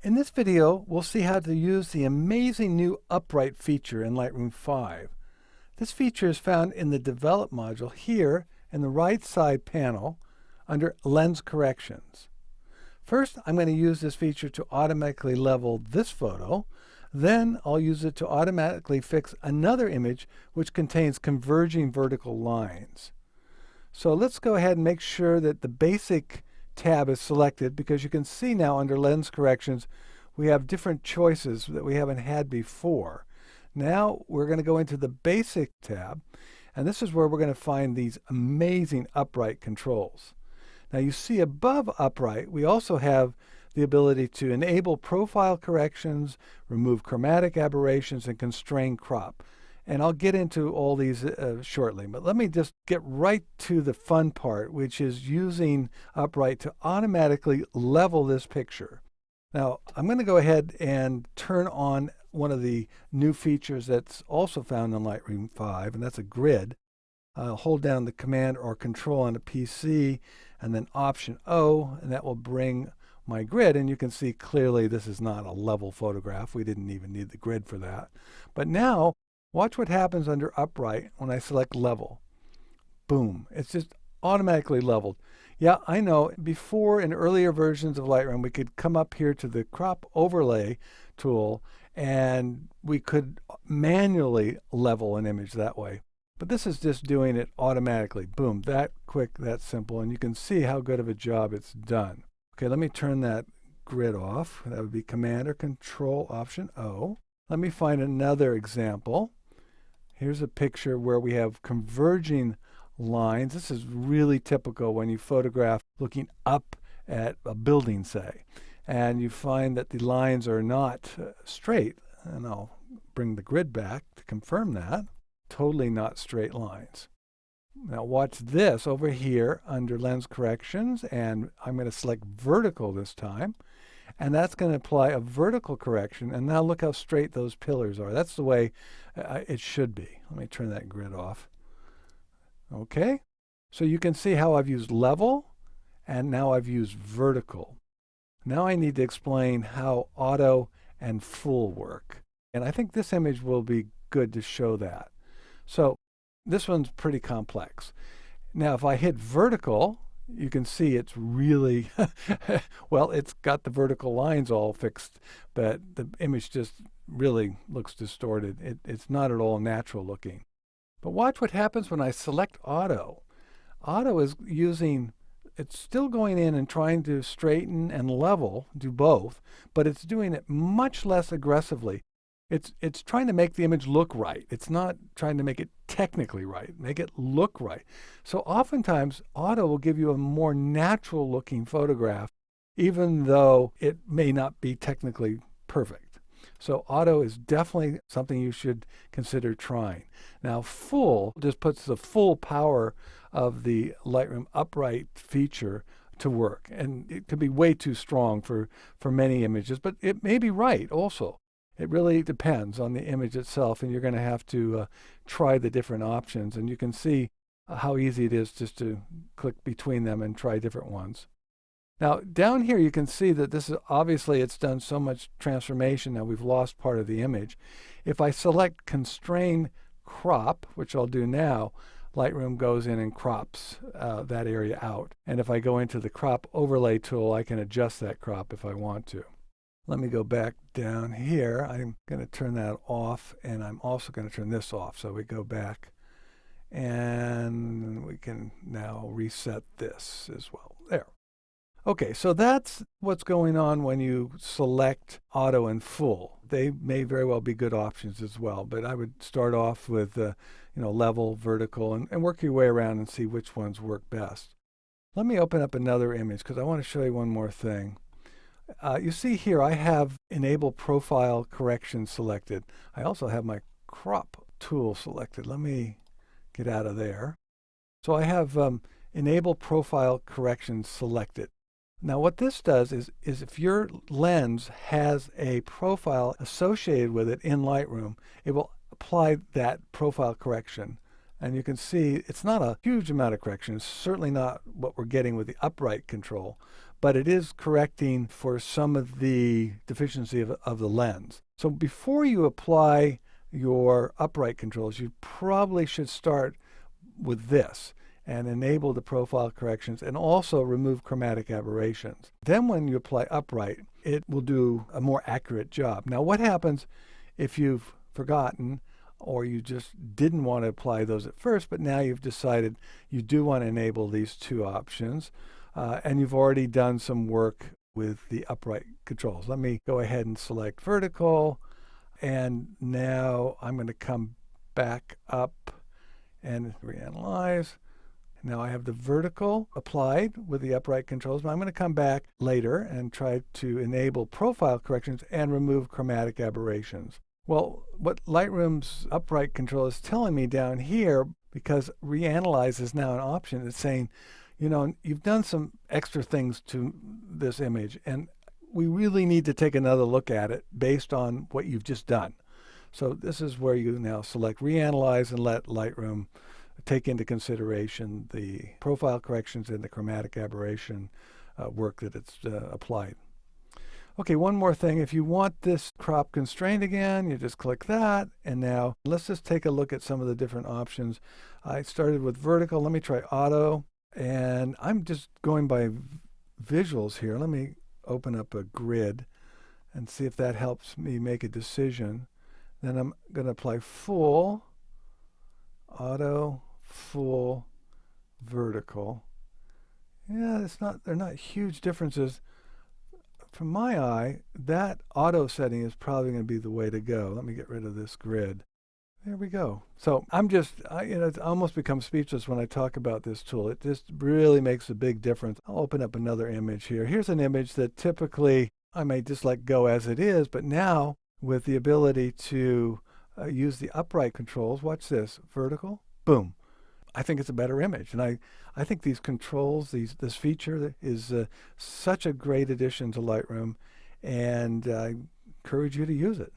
In this video, we'll see how to use the amazing new upright feature in Lightroom 5. This feature is found in the Develop module here in the right side panel under Lens Corrections. First, I'm going to use this feature to automatically level this photo. Then I'll use it to automatically fix another image which contains converging vertical lines. So let's go ahead and make sure that the basic tab is selected, because you can see now under Lens Corrections we have different choices that we haven't had before. Now we're going to go into the Basic tab, and this is where we're going to find these amazing upright controls. Now you see above upright we also have the ability to enable profile corrections, remove chromatic aberrations, and constrain crop. And I'll get into all these shortly, but let me just get right to the fun part, which is using upright to automatically level this picture. Now I'm going to go ahead and turn on one of the new features that's also found in Lightroom 5, and that's a grid. Hold down the Command or Control on a PC and then Option O, and that will bring my grid, and you can see clearly this is not a level photograph. We didn't even need the grid for that. But now watch what happens under upright when I select level. Boom, it's just automatically leveled. Yeah, I know before in earlier versions of Lightroom we could come up here to the crop overlay tool and we could manually level an image that way. But this is just doing it automatically. Boom, that quick, that simple, and you can see how good of a job it's done. Okay, let me turn that grid off. That would be Command or Control Option O. Let me find another example. Here's a picture where we have converging lines. This is really typical when you photograph looking up at a building, say, and you find that the lines are not straight. And I'll bring the grid back to confirm that. Totally not straight lines. Now watch this over here under Lens Corrections, and I'm going to select vertical this time, and that's going to apply a vertical correction. And now look how straight those pillars are. That's the way it should be. Let me turn that grid off. Okay, so you can see how I've used level and now I've used vertical. Now I need to explain how auto and full work, and I think this image will be good to show that. So this one's pretty complex. Now if I hit vertical, you can see it's really well, it's got the vertical lines all fixed, but the image just really looks distorted. It's not at all natural looking. But watch what happens when I select auto. Auto is it's still going in and trying to straighten and level, do both, but it's doing it much less aggressively. It's trying to make the image look right. It's not trying to make it technically right, make it look right. So oftentimes auto will give you a more natural looking photograph, even though it may not be technically perfect. So auto is definitely something you should consider trying. Now full just puts the full power of the Lightroom upright feature to work, and it could be way too strong for many images, but it may be right also. It really depends on the image itself, and you're going to have to try the different options, and you can see how easy it is just to click between them and try different ones. Now down here you can see that this is obviously, it's done so much transformation now we've lost part of the image. If I select Constrain Crop, which I'll do now, Lightroom goes in and crops that area out. And if I go into the crop overlay tool, I can adjust that crop if I want to. Let me go back down here. I'm going to turn that off, and I'm also going to turn this off. So we go back and we can now reset this as well. There. Okay, so that's what's going on when you select auto and full. They may very well be good options as well, but I would start off with level, vertical, and work your way around and see which ones work best. Let me open up another image because I want to show you one more thing. You see here I have Enable Profile Correction selected. I also have my crop tool selected. Let me get out of there. So I have Enable Profile Correction selected. Now what this does is if your lens has a profile associated with it in Lightroom, it will apply that profile correction. And you can see it's not a huge amount of correction. It's certainly not what we're getting with the upright control, but it is correcting for some of the deficiency of the lens. So before you apply your upright controls, you probably should start with this and enable the profile corrections and also remove chromatic aberrations. Then when you apply upright, it will do a more accurate job. Now what happens if you've forgotten or you just didn't want to apply those at first, but now you've decided you do want to enable these two options, and you've already done some work with the upright controls. Let me go ahead and select vertical, and now I'm going to come back up and reanalyze. Now I have the vertical applied with the upright controls, but I'm going to come back later and try to enable profile corrections and remove chromatic aberrations. Well, what Lightroom's upright control is telling me down here, because reanalyze is now an option, it's saying, you know, you've done some extra things to this image, and we really need to take another look at it based on what you've just done. So this is where you now select reanalyze and let Lightroom take into consideration the profile corrections and the chromatic aberration work that it's applied. Okay, one more thing. If you want this crop constrained again, you just click that. And now let's just take a look at some of the different options. I started with vertical. Let me try auto. And I'm just going by visuals here. Let me open up a grid and see if that helps me make a decision. Then I'm going to apply full, auto, full, vertical. Yeah, they're not huge differences. From my eye, that auto setting is probably going to be the way to go. Let me get rid of this grid. There we go. So I'm just, it almost becomes speechless when I talk about this tool. It just really makes a big difference. I'll open up another image here. Here's an image that typically I may just let go as it is, but now with the ability to use the upright controls, watch this, vertical, boom. I think it's a better image. And I think these controls, this feature is such a great addition to Lightroom, and I encourage you to use it.